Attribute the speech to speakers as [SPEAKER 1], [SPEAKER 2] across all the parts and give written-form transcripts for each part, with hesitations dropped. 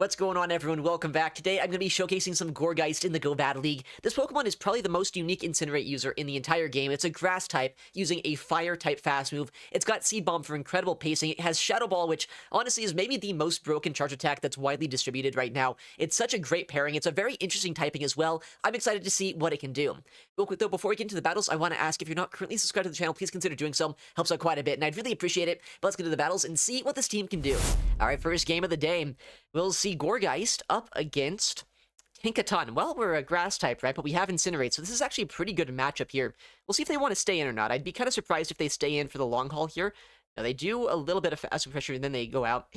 [SPEAKER 1] What's going on, everyone? Welcome back. Today, I'm going to be showcasing some Gourgeist in the Go Battle League. This Pokemon is probably the most unique Incinerate user in the entire game. It's a Grass type, using a Fire type fast move. It's got Seed Bomb for incredible pacing. It has Shadow Ball, which honestly is maybe the most broken charge attack that's widely distributed right now. It's such a great pairing. It's a very interesting typing as well. I'm excited to see what it can do. Real quick though, before we get into the battles, I want to ask if you're not currently subscribed to the channel, please consider doing so. Helps out quite a bit, and I'd really appreciate it. But let's get to the battles and see what this team can do. Alright, first game of the day. We'll see Gourgeist up against Tinkaton. Well, we're a grass type, right? But we have Incinerate, so this is actually a pretty good matchup here. We'll see if they want to stay in or not. I'd be kind of surprised if they stay in for the long haul here. Now, they do a little bit of acid pressure, and then they go out.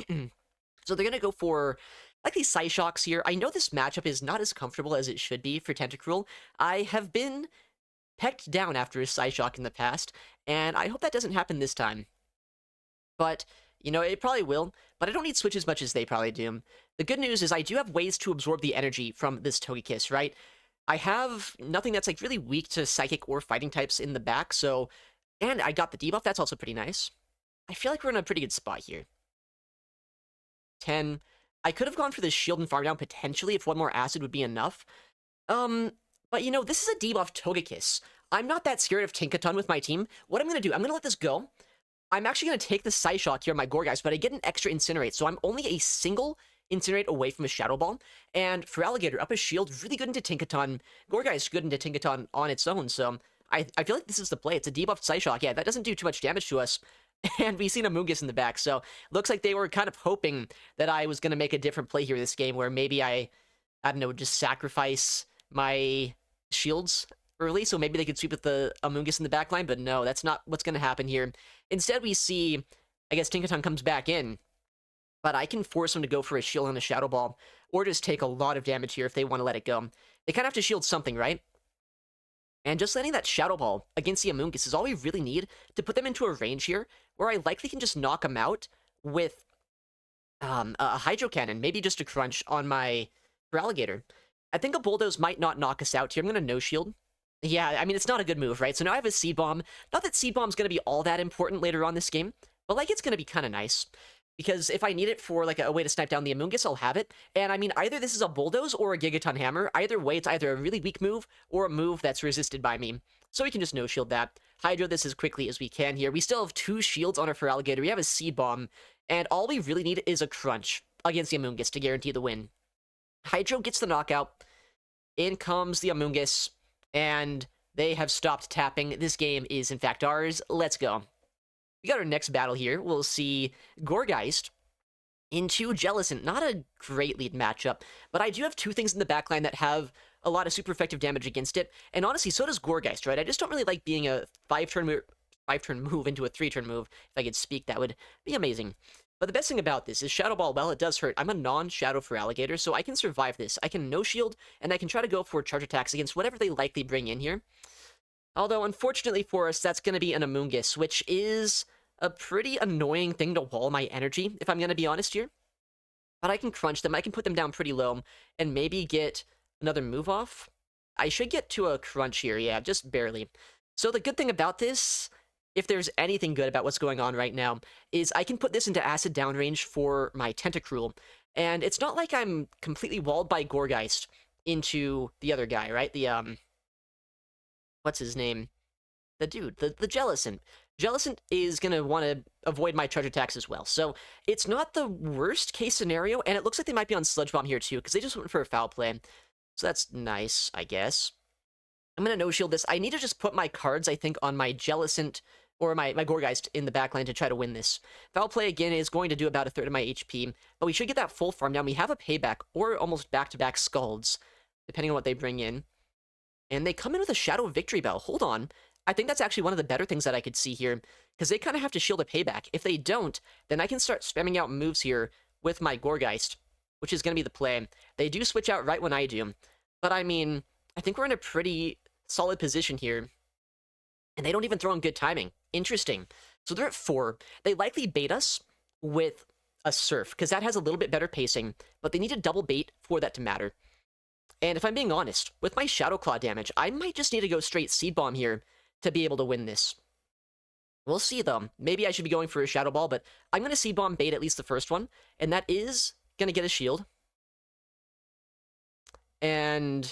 [SPEAKER 1] So they're going to go for, like, these Psyshocks here. I know this matchup is not as comfortable as it should be for Tentacruel. I have been pecked down after a Psyshock in the past, and I hope that doesn't happen this time. But you know, it probably will, but I don't need Switch as much as they probably do. The good news is I do have ways to absorb the energy from this Togekiss, right? I have nothing that's, like, really weak to Psychic or Fighting types in the back, so... And I got the debuff, that's also pretty nice. I feel like we're in a pretty good spot here. 10. I could have gone for the Shield and Farm Down, potentially, if one more Acid would be enough. But, you know, this is a debuff Togekiss. I'm not that scared of Tinkaton with my team. What I'm going to do, I'm going to let this go. I'm actually going to take the Psyshock here on my Gourgeist, but I get an extra Incinerate, so I'm only a single Incinerate away from a Shadow Ball. And for Alligator, up a Shield, really good into Tinkaton. Gourgeist good into Tinkaton on its own, so I feel like this is the play. It's a debuffed Psyshock. Yeah, that doesn't do too much damage to us. And we see an Amoonguss in the back, so looks like they were kind of hoping that I was going to make a different play here this game, where maybe I don't know, just sacrifice my shields early, so maybe they could sweep with the Amoonguss in the back line, but no, that's not what's going to happen here. Instead, we see, I guess, Tinkaton comes back in, but I can force him to go for a shield on a Shadow Ball, or just take a lot of damage here if they want to let it go. They kind of have to shield something, right? And just letting that Shadow Ball against the Amoonguss is all we really need to put them into a range here, where I likely can just knock them out with a Hydro Cannon, maybe just a Crunch on my Alligator. I think a Bulldoze might not knock us out here. I'm going to no-shield. Yeah, I mean, it's not a good move, right? So now I have a Seed Bomb. Not that Seed Bomb's going to be all that important later on this game, but, like, it's going to be kind of nice. Because if I need it for, like, a way to snipe down the Amoonguss, I'll have it. And, I mean, either this is a Bulldoze or a Gigaton Hammer. Either way, it's either a really weak move or a move that's resisted by me. So we can just no-shield that. Hydro this as quickly as we can here. We still have 2 shields on our Feraligatr. We have a Seed Bomb. And all we really need is a Crunch against the Amoonguss to guarantee the win. Hydro gets the knockout. In comes the Amoonguss. And they have stopped tapping. This game is, in fact, ours. Let's go. We got our next battle here. We'll see Gourgeist into Jellicent. Not a great lead matchup, but I do have 2 things in the backline that have a lot of super effective damage against it. And honestly, so does Gourgeist, right? I just don't really like being a 5-turn move into a 3-turn move. If I could speak, that would be amazing. But the best thing about this is Shadow Ball, well, it does hurt. I'm a non-Shadow Feraligatr, so I can survive this. I can no-shield, and I can try to go for charge attacks against whatever they likely bring in here. Although, unfortunately for us, that's going to be an Amoonguss, which is a pretty annoying thing to wall my energy, if I'm going to be honest here. But I can crunch them, I can put them down pretty low, and maybe get another move off. I should get to a crunch here, yeah, just barely. So the good thing about this, if there's anything good about what's going on right now, is I can put this into acid downrange for my Tentacruel. And it's not like I'm completely walled by Gourgeist into the other guy, right? The, what's his name? The dude, the Jellicent. Jellicent is going to want to avoid my charge attacks as well. So it's not the worst case scenario, and it looks like they might be on Sludge Bomb here too, because they just went for a foul play. So that's nice, I guess. I'm going to no-shield this. I need to just put my cards, I think, on my Jellicent or my Gourgeist in the backline to try to win this. Foul play, again, is going to do about 1/3 of my HP, but we should get that full farm down. We have a payback, or almost back-to-back Scalds, depending on what they bring in. And they come in with a Shadow Victorybell. Hold on. I think that's actually one of the better things that I could see here, because they kind of have to shield a payback. If they don't, then I can start spamming out moves here with my Gourgeist, which is going to be the play. They do switch out right when I do, but I mean, I think we're in a pretty solid position here, and they don't even throw in good timing. Interesting. So they're at 4. They likely bait us with a Surf, because that has a little bit better pacing, but they need to double bait for that to matter. And if I'm being honest, with my Shadow Claw damage, I might just need to go straight Seed Bomb here to be able to win this. We'll see, though. Maybe I should be going for a Shadow Ball, but I'm going to Seed Bomb bait at least the first one, and that is going to get a shield. And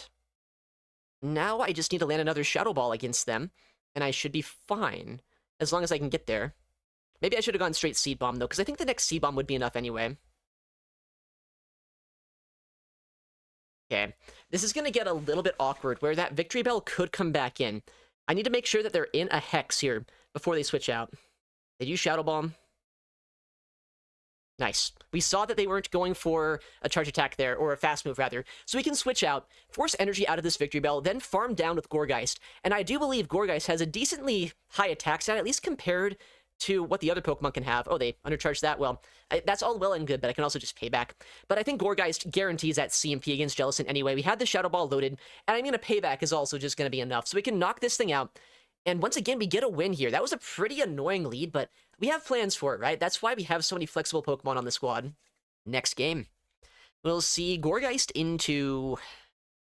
[SPEAKER 1] now I just need to land another Shadow Ball against them, and I should be fine, as long as I can get there. Maybe I should have gone straight Seed Bomb, though, because I think the next Seed Bomb would be enough anyway. Okay, this is going to get a little bit awkward, where that Victorybell could come back in. I need to make sure that they're in a Hex here before they switch out. They use Shadow Bomb. Nice. We saw that they weren't going for a charge attack there, or a fast move, rather. So we can switch out, force energy out of this Victorybell, then farm down with Gourgeist. And I do believe Gourgeist has a decently high attack stat, at least compared to what the other Pokemon can have. Oh, they undercharged that? Well, that's all well and good, but I can also just pay back. But I think Gourgeist guarantees that CMP against Jellicent anyway. We had the Shadow Ball loaded, and I'm going to payback is also just going to be enough. So we can knock this thing out. And once again, we get a win here. That was a pretty annoying lead, but we have plans for it, right? That's why we have so many flexible Pokemon on the squad. Next game, we'll see Gourgeist into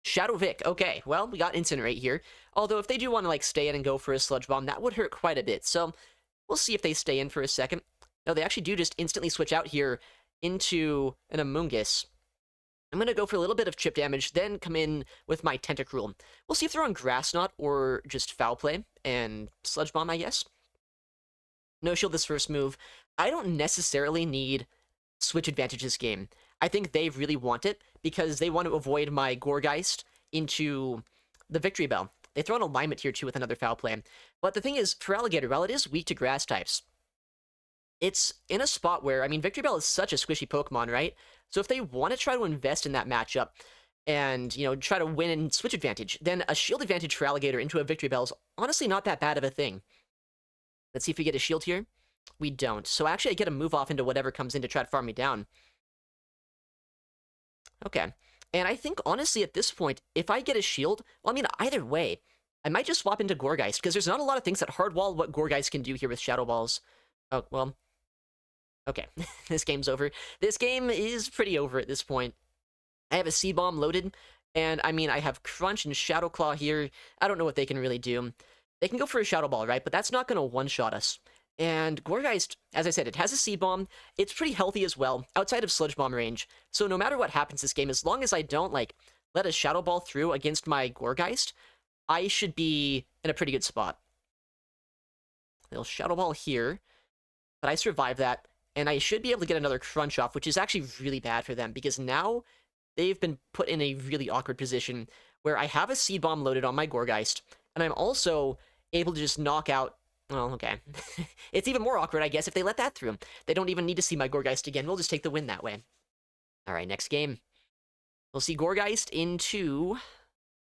[SPEAKER 1] Shadow Vic. Okay, well, we got Incinerate here. Although if they do want to like stay in and go for a Sludge Bomb, that would hurt quite a bit. So we'll see if they stay in for a second. No, they actually do just instantly switch out here into an Amoonguss. I'm going to go for a little bit of chip damage, then come in with my Tentacruel. We'll see if they're on Grass Knot or just Foul Play and Sludge Bomb, I guess. No shield this first move. I don't necessarily need switch advantage this game. I think they really want it because they want to avoid my Gourgeist into the Victorybell. They throw an alignment here too with another Foul Play. But the thing is, for Alligator, while it is weak to grass types, it's in a spot where, I mean, Victreebel is such a squishy Pokemon, right? So if they want to try to invest in that matchup and, you know, try to win in switch advantage, then a shield advantage for Alligator into a Victreebel is honestly not that bad of a thing. Let's see if we get a shield here. We don't. So actually I get a move off into whatever comes in to try to farm me down. Okay. And I think, honestly, at this point, if I get a shield, well, I mean, either way, I might just swap into Gourgeist, because there's not a lot of things that hardwall what Gourgeist can do here with Shadow Balls. Oh, well. Okay, this game's over. This game is pretty over at this point. I have a Seed Bomb loaded, and I mean, I have Crunch and Shadow Claw here. I don't know what they can really do. They can go for a Shadow Ball, right? But that's not going to one-shot us. And Gourgeist, as I said, it has a Seed Bomb. It's pretty healthy as well, outside of Sludge Bomb range. So no matter what happens this game, as long as I don't, like, let a Shadow Ball through against my Gourgeist, I should be in a pretty good spot. Little Shadow Ball here, but I survive that. And I should be able to get another Crunch off, which is actually really bad for them, because now they've been put in a really awkward position where I have a Seed Bomb loaded on my Gourgeist, and I'm also able to just knock out... Well, okay. It's even more awkward, I guess, if they let that through. They don't even need to see my Gourgeist again. We'll just take the win that way. Alright, next game. We'll see Gourgeist into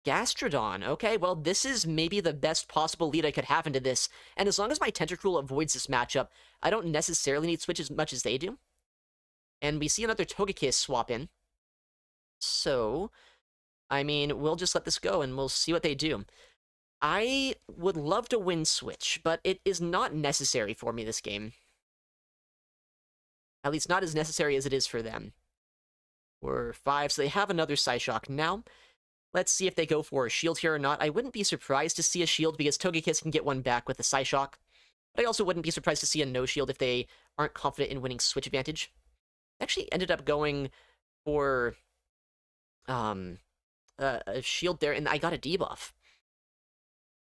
[SPEAKER 1] Gastrodon. Okay, well, this is maybe the best possible lead I could have into this. And as long as my Tentacruel avoids this matchup, I don't necessarily need switch as much as they do. And we see another Togekiss swap in. So, I mean, we'll just let this go and we'll see what they do. I would love to win switch, but it is not necessary for me this game. At least not as necessary as it is for them. We're 5, so they have another Psyshock now. Let's see if they go for a shield here or not. I wouldn't be surprised to see a shield because Togekiss can get one back with a Psyshock. But I also wouldn't be surprised to see a no shield if they aren't confident in winning switch advantage. Actually ended up going for a shield there, and I got a debuff.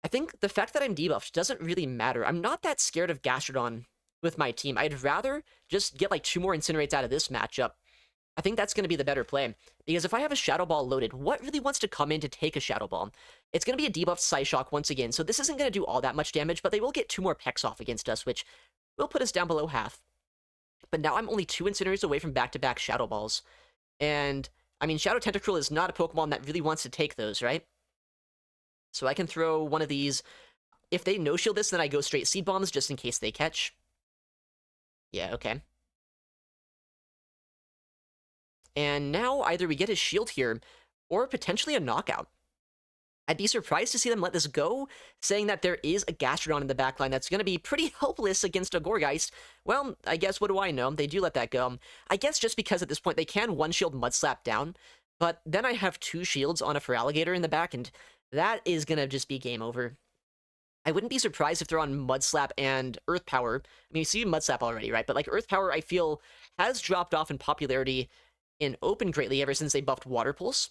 [SPEAKER 1] I think the fact that I'm debuffed doesn't really matter. I'm not that scared of Gastrodon with my team. I'd rather just get like 2 more Incinerates out of this matchup. I think that's going to be the better play, because if I have a Shadow Ball loaded, what really wants to come in to take a Shadow Ball? It's going to be a debuffed Psyshock once again, so this isn't going to do all that much damage, but they will get 2 more Pecks off against us, which will put us down below half. But now I'm only 2 Incinerators away from back-to-back Shadow Balls. And, I mean, Shadow Tentacruel is not a Pokemon that really wants to take those, right? So I can throw one of these. If they no-shield this, then I go straight Seed Bombs just in case they catch. Yeah, okay. And now either we get a shield here, or potentially a knockout. I'd be surprised to see them let this go, saying that there is a Gastrodon in the backline that's going to be pretty helpless against a Gourgeist. Well, I guess what do I know? They do let that go. I guess just because at this point they can one-shield Mud Slap down, but then I have 2 shields on a Feraligatr in the back, and that is going to just be game over. I wouldn't be surprised if they're on Mud Slap and Earth Power. I mean, you see Mud Slap already, right? But like Earth Power, I feel, has dropped off in popularity in Open greatly ever since they buffed Water Pulse.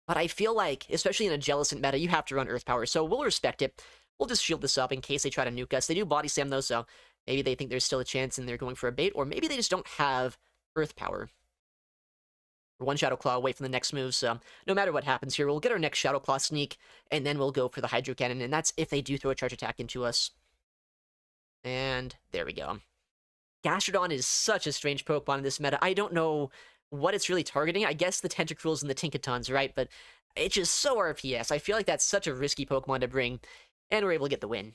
[SPEAKER 1] But I feel like, especially in a Jellicent meta, you have to run Earth Power, so we'll respect it. We'll just shield this up in case they try to nuke us. They do Body Slam, though, so maybe they think there's still a chance and they're going for a bait, or maybe they just don't have Earth Power. We're one Shadow Claw away from the next move, so no matter what happens here, we'll get our next Shadow Claw sneak, and then we'll go for the Hydro Cannon, and that's if they do throw a charge attack into us. And there we go. Gastrodon is such a strange Pokemon in this meta. I don't know what it's really targeting. I guess the Tentacruels and the Tinkatons, right? But it's just so RPS. I feel like that's such a risky Pokemon to bring, and we're able to get the win.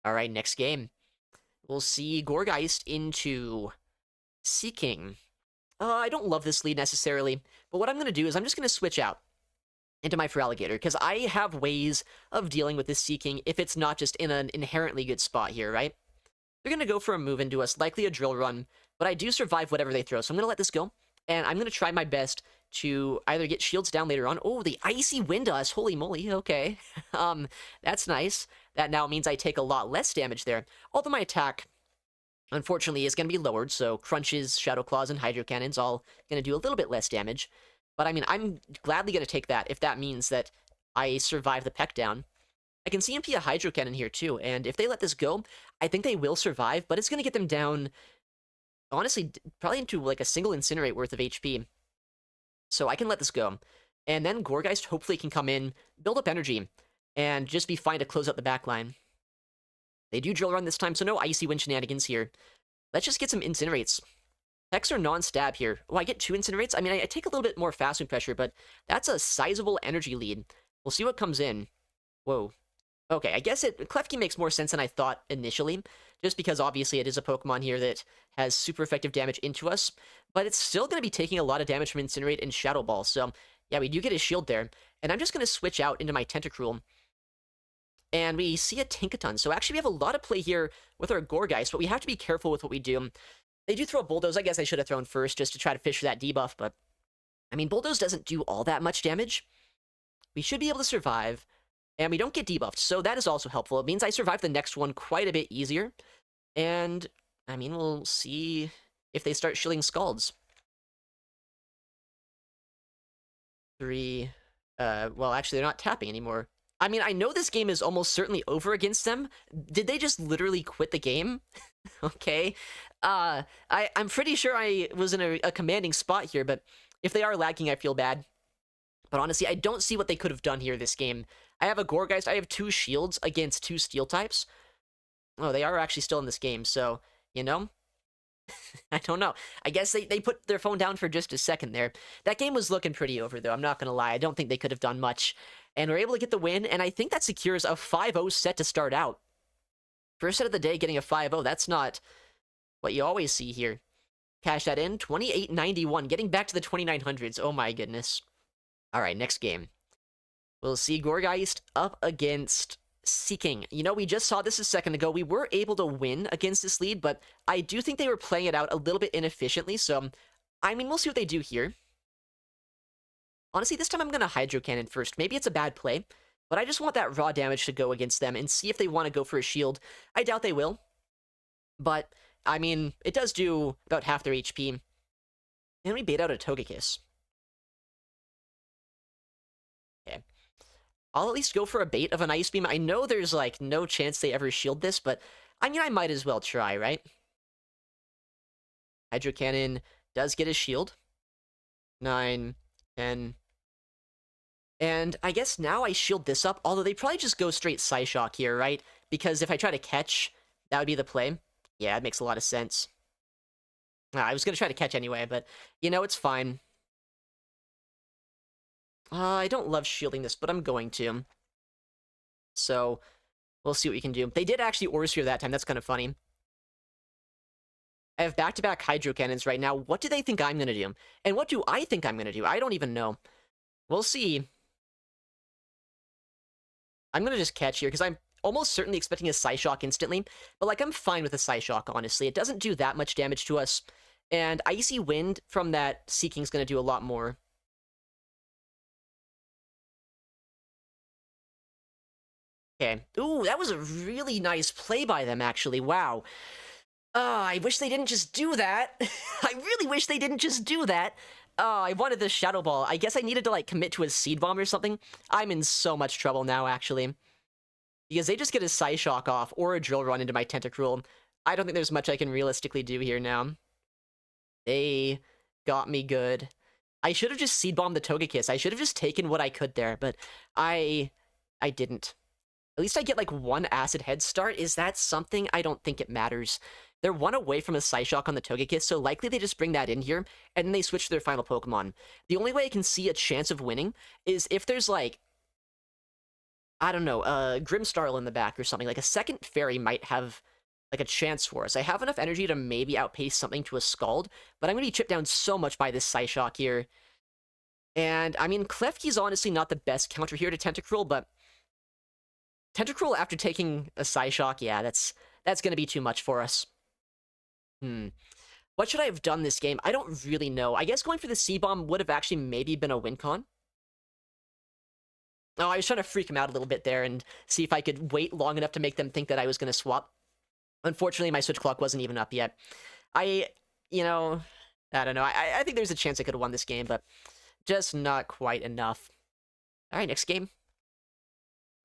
[SPEAKER 1] All right, next game. We'll see Gourgeist into Seaking. I don't love this lead necessarily, but what I'm going to do is I'm just going to switch out into my Feraligatr, because I have ways of dealing with this Seaking if it's not just in an inherently good spot here, right? They're going to go for a move into us, likely a Drill Run, but I do survive whatever they throw, so I'm going to let this go, and I'm going to try my best to either get shields down later on. Oh, the Icy Wind us, holy moly, okay. That's nice. That now means I take a lot less damage there, although my attack, unfortunately, is going to be lowered, so Crunches, Shadow Claws, and Hydro Cannons all going to do a little bit less damage. But, I mean, I'm gladly going to take that if that means that I survive the Peck Down. I can CMP a Hydro Cannon here, too, and if they let this go, I think they will survive, but it's going to get them down, honestly, probably into, like, a single Incinerate worth of HP. So I can let this go. And then Gourgeist hopefully can come in, build up energy, and just be fine to close out the backline. They do Drill Run this time, so no Icy Wind shenanigans here. Let's just get some Incinerates. Pecks are non-stab here. Oh, I get 2 Incinerates? I mean, I take a little bit more fast food pressure, but that's a sizable energy lead. We'll see what comes in. Whoa. Okay, I guess Klefki makes more sense than I thought initially, just because obviously it is a Pokemon here that has super effective damage into us, but it's still going to be taking a lot of damage from Incinerate and Shadow Ball, so yeah, we do get a shield there, and I'm just going to switch out into my Tentacruel, and we see a Tinkaton, so actually we have a lot of play here with our Gourgeist, but we have to be careful with what we do. They do throw a Bulldoze. I guess I should have thrown first just to try to fish for that debuff, but I mean, Bulldoze doesn't do all that much damage. We should be able to survive, and we don't get debuffed, so that is also helpful. It means I survive the next one quite a bit easier, and I mean, we'll see if they start shielding Scalds. 3, well, actually, they're not tapping anymore. I mean, I know this game is almost certainly over against them. Did they just literally quit the game? Okay. I'm pretty sure I was in a commanding spot here, but if they are lagging, I feel bad. But honestly, I don't see what they could have done here this game. I have a Gourgeist, I have 2 shields against 2 steel types. Oh, they are actually still in this game, so, you know? I don't know. I guess they put their phone down for just a second there. That game was looking pretty over, though. I'm not going to lie. I don't think they could have done much. And we're able to get the win, and I think that secures a 5-0 set to start out. First set of the day, getting a 5-0. That's not what you always see here. Cash that in. 28.91. Getting back to the 2900s. Oh, my goodness. All right, next game. We'll see Gourgeist up against Seaking. You know, we just saw this a second ago. We were able to win against this lead, but I do think they were playing it out a little bit inefficiently, so, I mean, we'll see what they do here. Honestly, this time I'm going to Hydro Cannon first. Maybe it's a bad play, but I just want that raw damage to go against them and see if they want to go for a shield. I doubt they will, but, I mean, it does do about half their HP. And we bait out a Togekiss. Okay. I'll at least go for a bait of an Ice Beam. I know there's, like, no chance they ever shield this, but, I mean, I might as well try, right? Hydro Cannon does get a shield. 9, 10. And I guess now I shield this up, although they probably just go straight Psyshock here, right? Because if I try to catch, that would be the play. Yeah, it makes a lot of sense. I was going to try to catch anyway, but, you know, it's fine. I don't love shielding this, but I'm going to. So, we'll see what we can do. They did actually Aura Sphere that time. That's kind of funny. I have back-to-back Hydro Cannons right now. What do they think I'm going to do? And what do I think I'm going to do? I don't even know. We'll see. I'm going to just catch here, because I'm almost certainly expecting a Psyshock instantly. But, like, I'm fine with a Psyshock, honestly. It doesn't do that much damage to us. And Icy Wind from that Seaking is going to do a lot more. Okay. Ooh, that was a really nice play by them, actually. Wow. I wish they didn't just do that. I really wish they didn't just do that. Oh, I wanted the Shadow Ball. I guess I needed to, like, commit to a Seed Bomb or something. I'm in so much trouble now, actually. Because they just get a Psyshock off, or a Drill Run into my Tentacruel. I don't think there's much I can realistically do here now. They got me good. I should have just Seed Bombed the Togekiss. I should have just taken what I could there, but I didn't. At least I get, like, one Acid head start. Is that something? I don't think it matters. They're one away from a Psyshock on the Togekiss, so likely they just bring that in here, and then they switch to their final Pokemon. The only way I can see a chance of winning is if there's, like, I don't know, Grimmsnarl in the back or something. Like, a second Fairy might have, like, a chance for us. I have enough energy to maybe outpace something to a Scald, but I'm going to be chipped down so much by this Psyshock here. And, I mean, Klefki's honestly not the best counter here to Tentacruel, but Tentacruel after taking a Psyshock, yeah, that's going to be too much for us. What should I have done this game? I don't really know. I guess going for the C-Bomb would have actually maybe been a win con. Oh, I was trying to freak him out a little bit there and see if I could wait long enough to make them think that I was going to swap. Unfortunately, my switch clock wasn't even up yet. I don't know. I think there's a chance I could have won this game, but just not quite enough. All right, next game.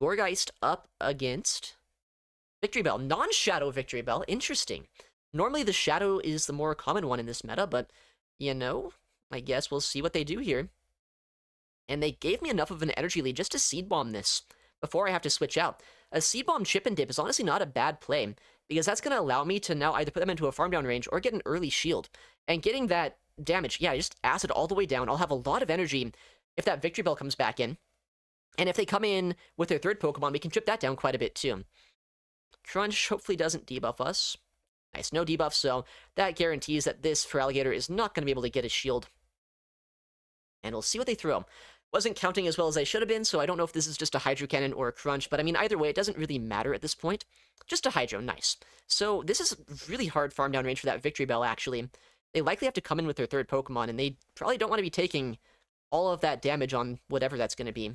[SPEAKER 1] Gourgeist up against Victorybell. Non-Shadow Victorybell. Interesting. Normally, the Shadow is the more common one in this meta, but, I guess we'll see what they do here. And they gave me enough of an energy lead just to Seed Bomb this before I have to switch out. A Seed Bomb Chip and Dip is honestly not a bad play, because that's going to allow me to now either put them into a farm down range or get an early shield. And getting that damage, yeah, just Acid all the way down. I'll have a lot of energy if that Victorybell comes back in. And if they come in with their third Pokemon, we can chip that down quite a bit too. Crunch hopefully doesn't debuff us. Nice, no debuff, so that guarantees that this Feraligatr is not going to be able to get a shield. And we'll see what they throw. Wasn't counting as well as I should have been, so I don't know if this is just a Hydro Cannon or a Crunch, but I mean, either way, it doesn't really matter at this point. Just a Hydro, nice. So this is really hard farm down range for that Victorybell, actually. They likely have to come in with their third Pokemon, and they probably don't want to be taking all of that damage on whatever that's going to be.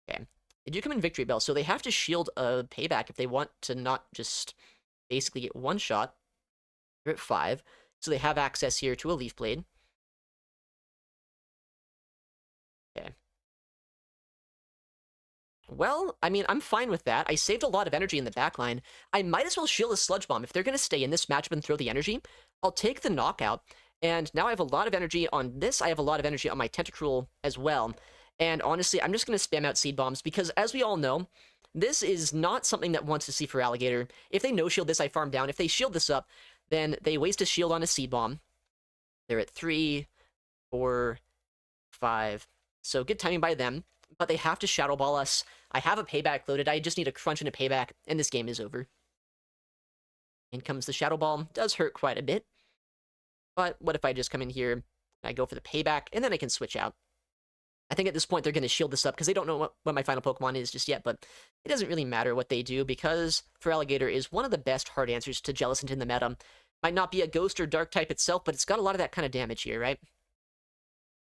[SPEAKER 1] Okay. They do come in Victorybell, so they have to shield a payback if they want to not just basically get one shot. They're at 5, so they have access here to a Leaf Blade. Okay. Well, I mean, I'm fine with that. I saved a lot of energy in the backline. I might as well shield a Sludge Bomb. If they're going to stay in this matchup and throw the energy, I'll take the knockout. And now I have a lot of energy on this. I have a lot of energy on my Tentacruel as well. And honestly, I'm just going to spam out Seed Bombs because, as we all know, this is not something that wants to see Feraligatr. If they no-shield this, I farm down. If they shield this up, then they waste a shield on a Seed Bomb. They're at 3, 4, 5. So good timing by them. But they have to Shadow Ball us. I have a payback loaded. I just need a Crunch and a payback, and this game is over. In comes the Shadow Ball. Does hurt quite a bit. But what if I just come in here, and I go for the payback, and then I can switch out. I think at this point they're going to shield this up because they don't know what my final Pokemon is just yet, but it doesn't really matter what they do because Feraligatr is one of the best hard answers to Jellicent in the meta. Might not be a Ghost or Dark type itself, but it's got a lot of that kind of damage here, right?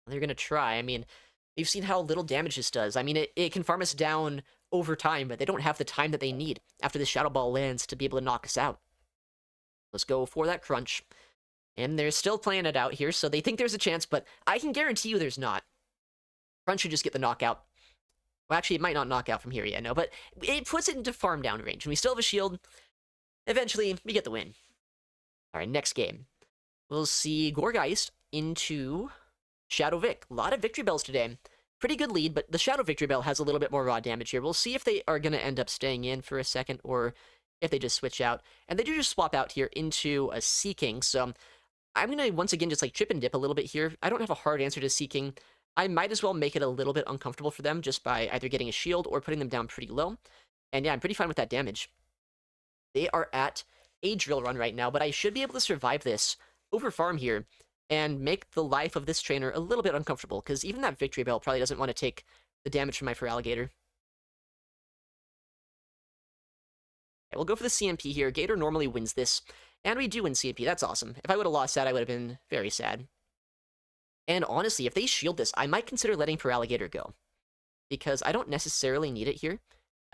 [SPEAKER 1] They're going to try. I mean, we've seen how little damage this does. I mean, it can farm us down over time, but they don't have the time that they need after the Shadow Ball lands to be able to knock us out. Let's go for that Crunch. And they're still playing it out here, so they think there's a chance, but I can guarantee you there's not. Crunch should just get the knockout. Well, actually, it might not knock out from here yet, no, but it puts it into farm down range, and we still have a shield. Eventually, we get the win. All right, next game. We'll see Gourgeist into Shadow Vic. A lot of Victorybells today. Pretty good lead, but the Shadow Victorybell has a little bit more raw damage here. We'll see if they are going to end up staying in for a second, or if they just switch out. And they do just swap out here into a Seaking, so I'm going to, once again, just like chip and dip a little bit here. I don't have a hard answer to Seaking. I might as well make it a little bit uncomfortable for them just by either getting a shield or putting them down pretty low. And yeah, I'm pretty fine with that damage. They are at a Drill Run right now, but I should be able to survive this over farm here and make the life of this trainer a little bit uncomfortable, because even that Victorybell probably doesn't want to take the damage from my Feraligatr. Okay, we'll go for the CMP here. Gator normally wins this, and we do win CMP. That's awesome. If I would have lost that, I would have been very sad. And honestly, if they shield this, I might consider letting Feraligatr go. Because I don't necessarily need it here.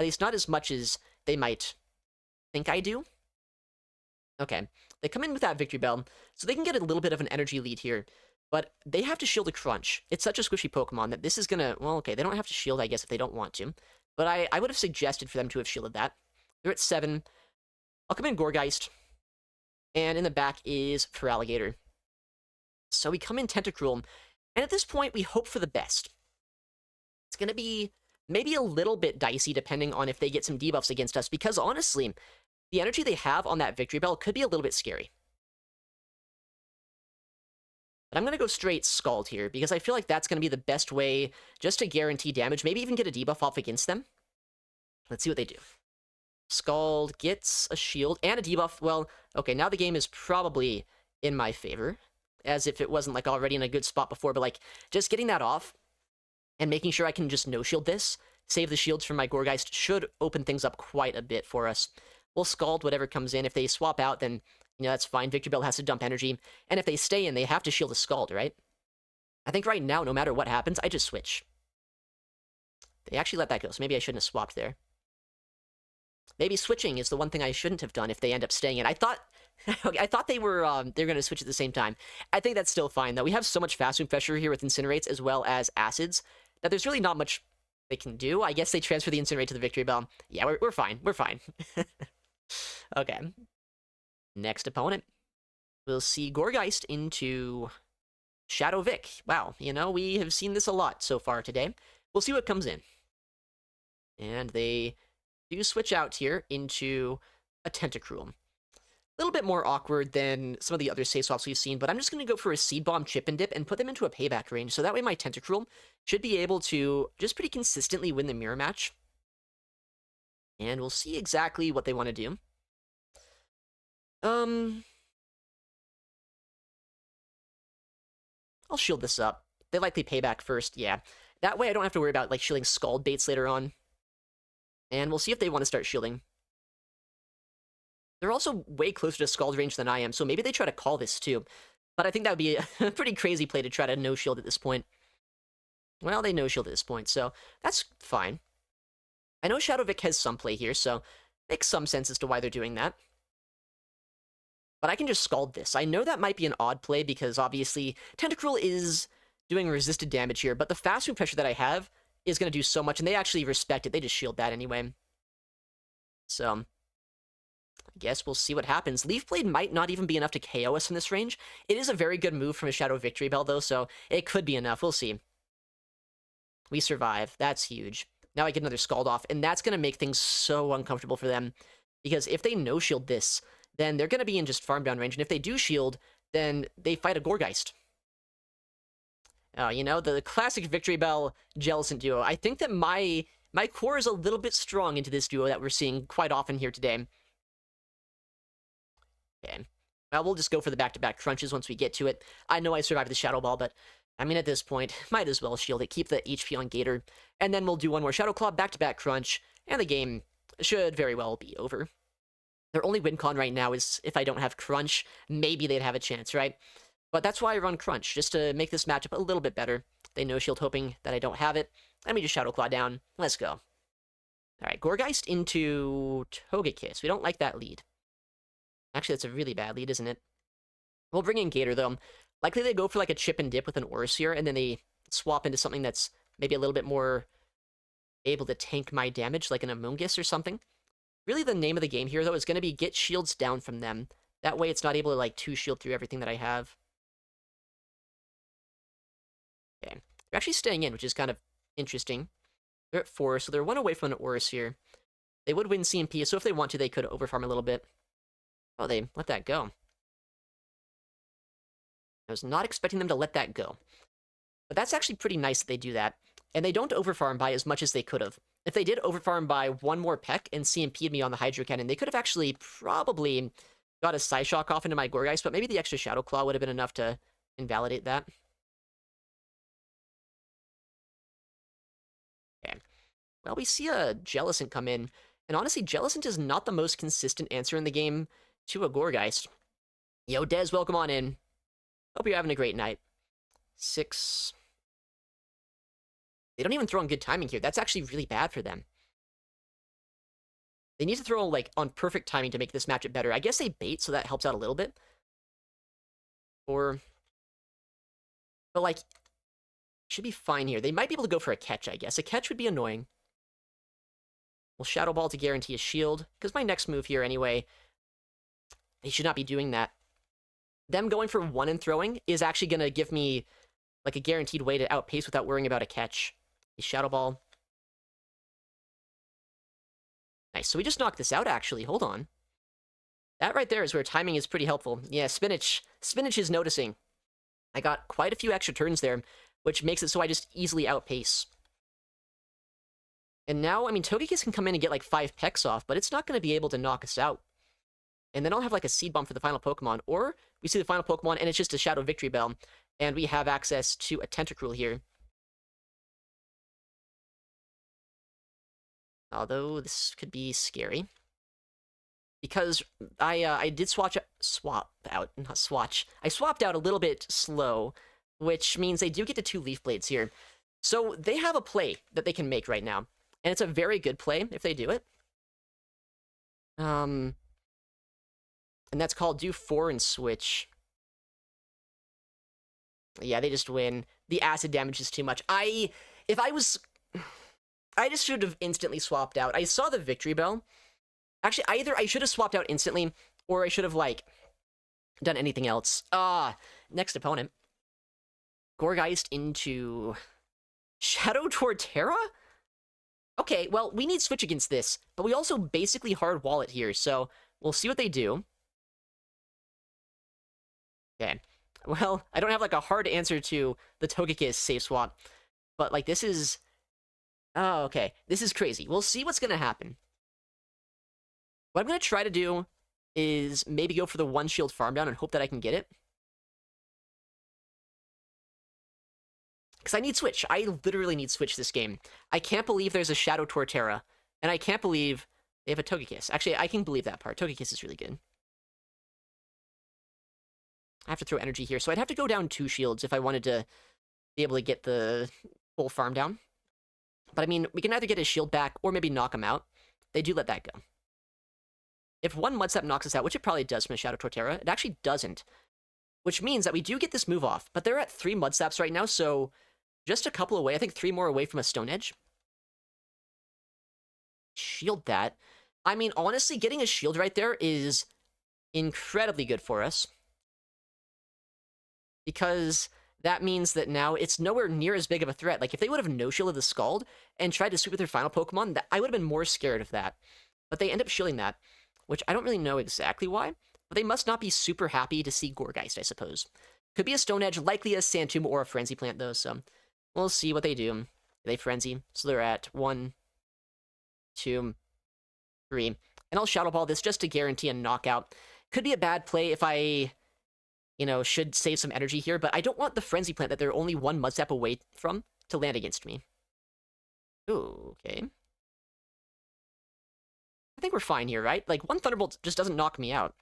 [SPEAKER 1] At least not as much as they might think I do. Okay. They come in with that Victorybell, so they can get a little bit of an energy lead here. But they have to shield a Crunch. It's such a squishy Pokemon that this is gonna... Well, okay, they don't have to shield, I guess, if they don't want to. But I would have suggested for them to have shielded that. They're at 7. I'll come in Gourgeist. And in the back is Feraligatr. So we come in Tentacruel. And at this point, we hope for the best. It's gonna be maybe a little bit dicey depending on if they get some debuffs against us. Because honestly, the energy they have on that Victreebel could be a little bit scary. But I'm going to go straight Scald here, because I feel like that's going to be the best way just to guarantee damage, maybe even get a debuff off against them. Let's see what they do. Scald gets a shield and a debuff. Well, okay, now the game is probably in my favor, as if it wasn't, like, already in a good spot before, but, like, just getting that off and making sure I can just no-shield this, save the shields from my Gourgeist, should open things up quite a bit for us. We'll Scald whatever comes in. If they swap out, then... you know, that's fine. Victreebel has to dump energy. And if they stay in, they have to shield a Scald, right? I think right now, no matter what happens, I just switch. They actually let that go, so maybe I shouldn't have swapped there. Maybe switching is the one thing I shouldn't have done if they end up staying in. I thought they were going to switch at the same time. I think that's still fine, though. We have so much fast move pressure here with Incinerates as well as Acids that there's really not much they can do. I guess they transfer the Incinerate to the Victreebel. Yeah, we're fine. We're fine. Okay. Next opponent, we'll see Gourgeist into Shadow Vic. Wow, you know, we have seen this a lot so far today. We'll see what comes in. And they do switch out here into a Tentacruel. A little bit more awkward than some of the other safe swaps we've seen, but I'm just going to go for a Seed Bomb, Chip and Dip, and put them into a payback range, so that way my Tentacruel should be able to just pretty consistently win the mirror match. And we'll see exactly what they want to do. I'll shield this up. They likely pay back first, yeah. That way I don't have to worry about, like, shielding Scald baits later on. And we'll see if they want to start shielding. They're also way closer to Scald range than I am, so maybe they try to call this too. But I think that would be a pretty crazy play to try to no-shield at this point. Well, they no-shield at this point, so that's fine. I know Shadow Vic has some play here, so makes some sense as to why they're doing that. But I can just Scald this. I know that might be an odd play because, obviously, Tentacruel is doing resisted damage here, but the fast move pressure that I have is going to do so much, and they actually respect it. They just shield that anyway. So, I guess we'll see what happens. Leaf Blade might not even be enough to KO us in this range. It is a very good move from a Shadow Victreebel, though, so it could be enough. We'll see. We survive. That's huge. Now I get another Scald off, and that's going to make things so uncomfortable for them. Because if they no-shield this, then they're going to be in just farm down range. And if they do shield, then they fight a Gourgeist. You know, the classic Victorybell Jellicent duo. I think that my core is a little bit strong into this duo that we're seeing quite often here today. Okay. Well, we'll just go for the back-to-back crunches once we get to it. I know I survived the Shadow Ball, but I mean, at this point, might as well shield it, keep the HP on Gator, and then we'll do one more Shadow Claw, back-to-back crunch, and the game should very well be over. Their only win con right now is if I don't have Crunch, maybe they'd have a chance, right? But that's why I run Crunch, just to make this matchup a little bit better. They no-shield hoping that I don't have it. Let me just Shadow Claw down. Let's go. Alright, Gourgeist into Togekiss. We don't like that lead. Actually, that's a really bad lead, isn't it? We'll bring in Gator, though. Likely they go for like a Chip and Dip with an Orsier, and then they swap into something that's maybe a little bit more able to tank my damage, like an Amoonguss or something. Really, the name of the game here, though, is going to be get shields down from them. That way it's not able to, like, two-shield through everything that I have. Okay. They're actually staying in, which is kind of interesting. They're at 4, so they're 1 away from an Oris here. They would win CMP, so if they want to, they could overfarm a little bit. Oh, they let that go. I was not expecting them to let that go. But that's actually pretty nice that they do that. And they don't overfarm by as much as they could have. If they did overfarm by 1 more peck and CMP'd me on the Hydro Cannon, they could have actually probably got a Psyshock off into my Gourgeist, but maybe the extra Shadow Claw would have been enough to invalidate that. Okay. Well, we see a Jellicent come in, and honestly, Jellicent is not the most consistent answer in the game to a Gourgeist. Yo, Des, welcome on in. Hope you're having a great night. 6... They don't even throw in good timing here. That's actually really bad for them. They need to throw, like, on perfect timing to make this matchup better. I guess they bait, so that helps out a little bit. But, like, should be fine here. They might be able to go for a catch, I guess. A catch would be annoying. We'll Shadow Ball to guarantee a shield, because my next move here, anyway, they should not be doing that. Them going for 1 and throwing is actually going to give me, like, a guaranteed way to outpace without worrying about a catch. A Shadow Ball. Nice, so we just knocked this out, actually. Hold on. That right there is where timing is pretty helpful. Yeah, Spinach. Spinach is noticing. I got quite a few extra turns there, which makes it so I just easily outpace. And now, I mean, Togekiss can come in and get, like, 5 pecks off, but it's not going to be able to knock us out. And then I'll have, like, a Seed Bomb for the final Pokemon, or we see the final Pokemon, and it's just a Shadow Victreebel, and we have access to a Tentacruel here. Although, this could be scary. Because I did I swapped out a little bit slow, which means they do get to 2 Leaf Blades here. So they have a play that they can make right now, and it's a very good play if they do it. And that's called do 4 and switch. Yeah, they just win. The acid damage is too much. I just should have instantly swapped out. I saw the Victorybell. Actually, either I should have swapped out instantly, or I should have, like, done anything else. Next opponent. Gourgeist into Shadow Torterra? Okay, well, we need switch against this, but we also basically hard wall it here, so we'll see what they do. Okay. Well, I don't have, like, a hard answer to the Togekiss safe swap, but, like, this is... Oh, okay. This is crazy. We'll see what's gonna happen. What I'm going to try to do is maybe go for the 1 shield farm down and hope that I can get it. Because I need switch. I literally need switch this game. I can't believe there's a Shadow Torterra. And I can't believe they have a Togekiss. Actually, I can believe that part. Togekiss is really good. I have to throw energy here. So I'd have to go down 2 shields if I wanted to be able to get the full farm down. But I mean, we can either get his shield back or maybe knock him out. They do let that go. If 1 Mudstep knocks us out, which it probably does from a Shadow Torterra, it actually doesn't. Which means that we do get this move off, but they're at 3 Mudsteps right now, so just a couple away. I think 3 more away from a Stone Edge. Shield that. I mean, honestly, getting a shield right there is incredibly good for us. Because that means that now it's nowhere near as big of a threat. Like, if they would have no-shielded the Scald and tried to sweep with their final Pokemon, I would have been more scared of that. But they end up shielding that, which I don't really know exactly why, but they must not be super happy to see Gourgeist, I suppose. Could be a Stone Edge, likely a Sandtomb or a Frenzy Plant, though, so we'll see what they do. They Frenzy, so they're at 1, 2, 3, and I'll Shadow Ball this just to guarantee a knockout. Could be a bad play if I, you know, should save some energy here, but I don't want the Frenzy Plant that they're only 1 Mudstep away from to land against me. Ooh, okay. I think we're fine here, right? Like, 1 Thunderbolt just doesn't knock me out.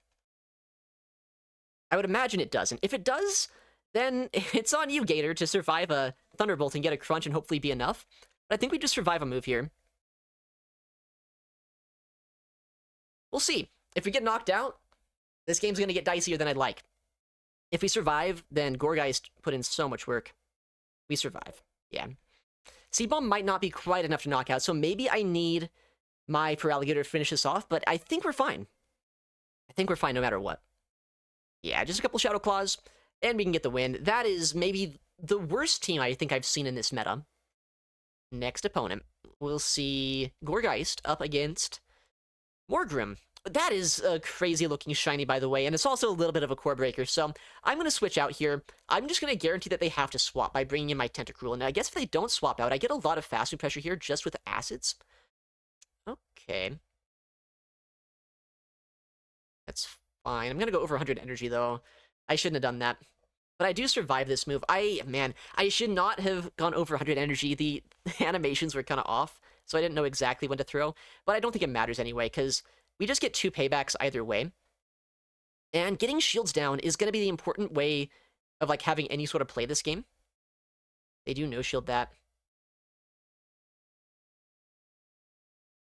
[SPEAKER 1] I would imagine it doesn't. If it does, then it's on you, Gator, to survive a Thunderbolt and get a Crunch and hopefully be enough. But I think we just survive a move here. We'll see. If we get knocked out, this game's going to get dicier than I'd like. If we survive, then Gourgeist put in so much work. We survive. Yeah. Seed Bomb might not be quite enough to knock out, so maybe I need my Feraligatr to finish this off, but I think we're fine. I think we're fine no matter what. Yeah, just a couple Shadow Claws, and we can get the win. That is maybe the worst team I think I've seen in this meta. Next opponent, we'll see Gourgeist up against Morgrim. That is a crazy-looking shiny, by the way, and it's also a little bit of a core breaker, so I'm going to switch out here. I'm just going to guarantee that they have to swap by bringing in my Tentacruel, and I guess if they don't swap out, I get a lot of fast food pressure here just with acids. Okay. That's fine. I'm going to go over 100 energy, though. I shouldn't have done that. But I do survive this move. Man, I should not have gone over 100 energy. The animations were kind of off, so I didn't know exactly when to throw. But I don't think it matters anyway, because we just get 2 paybacks either way. And getting shields down is going to be the important way of, like, having any sort of play this game. They do no-shield that.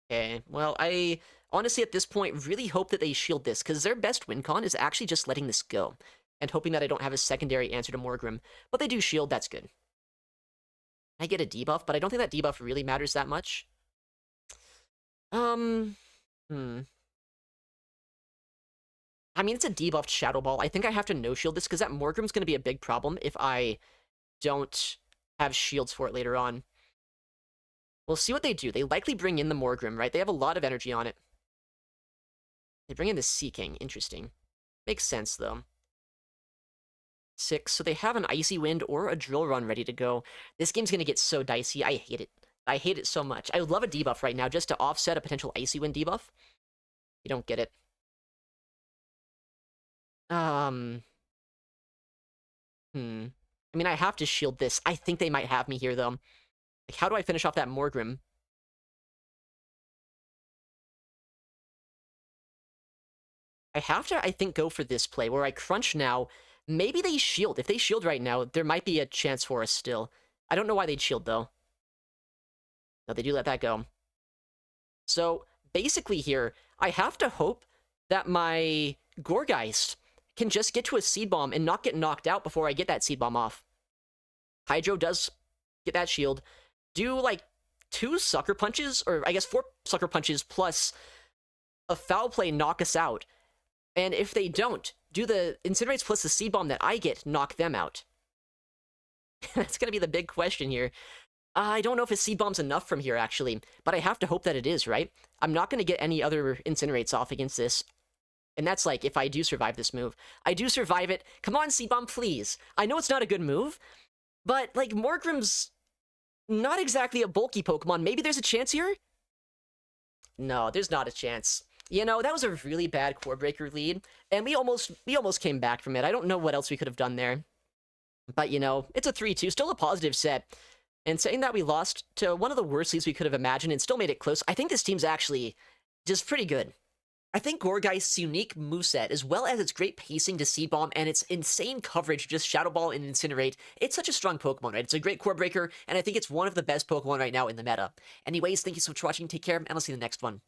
[SPEAKER 1] Okay, well, I honestly at this point really hope that they shield this, because their best win con is actually just letting this go, and hoping that I don't have a secondary answer to Morgrim. But they do shield, that's good. I get a debuff, but I don't think that debuff really matters that much. Hmm. I mean, it's a debuffed Shadow Ball. I think I have to no-shield this, because that Morgrim's going to be a big problem if I don't have shields for it later on. We'll see what they do. They likely bring in the Morgrim, right? They have a lot of energy on it. They bring in the Seaking. Interesting. Makes sense, though. 6, so they have an Icy Wind or a Drill Run ready to go. This game's going to get so dicey. I hate it. I hate it so much. I would love a debuff right now just to offset a potential Icy Wind debuff. You don't get it. I mean, I have to shield this. I think they might have me here, though. Like, how do I finish off that Morgrim? I have to, I think, go for this play, where I crunch now. Maybe they shield. If they shield right now, there might be a chance for us still. I don't know why they'd shield, though. No, they do let that go. So, basically here, I have to hope that my Gourgeist can just get to a Seed Bomb and not get knocked out before I get that Seed Bomb off. Hydro does get that shield. Do, like, 2 Sucker Punches, or I guess 4 Sucker Punches plus a Foul Play knock us out. And if they don't, do the Incinerates plus the Seed Bomb that I get knock them out? That's going to be the big question here. I don't know if a Seed Bomb's enough from here, actually, but I have to hope that it is, right? I'm not going to get any other Incinerates off against this. And that's like, if I do survive this move. I do survive it. Come on, Seed Bomb, please. I know it's not a good move, but, like, Morgrim's not exactly a bulky Pokemon. Maybe there's a chance here? No, there's not a chance. You know, that was a really bad Core Breaker lead, and we almost came back from it. I don't know what else we could have done there. But, you know, it's a 3-2, still a positive set. And saying that we lost to one of the worst leads we could have imagined and still made it close, I think this team's actually just pretty good. I think Gourgeist's unique moveset, as well as its great pacing to Seed Bomb and its insane coverage to just Shadow Ball and Incinerate, it's such a strong Pokemon, right? It's a great Core Breaker, and I think it's one of the best Pokemon right now in the meta. Anyways, thank you so much for watching, take care, and I'll see you in the next one.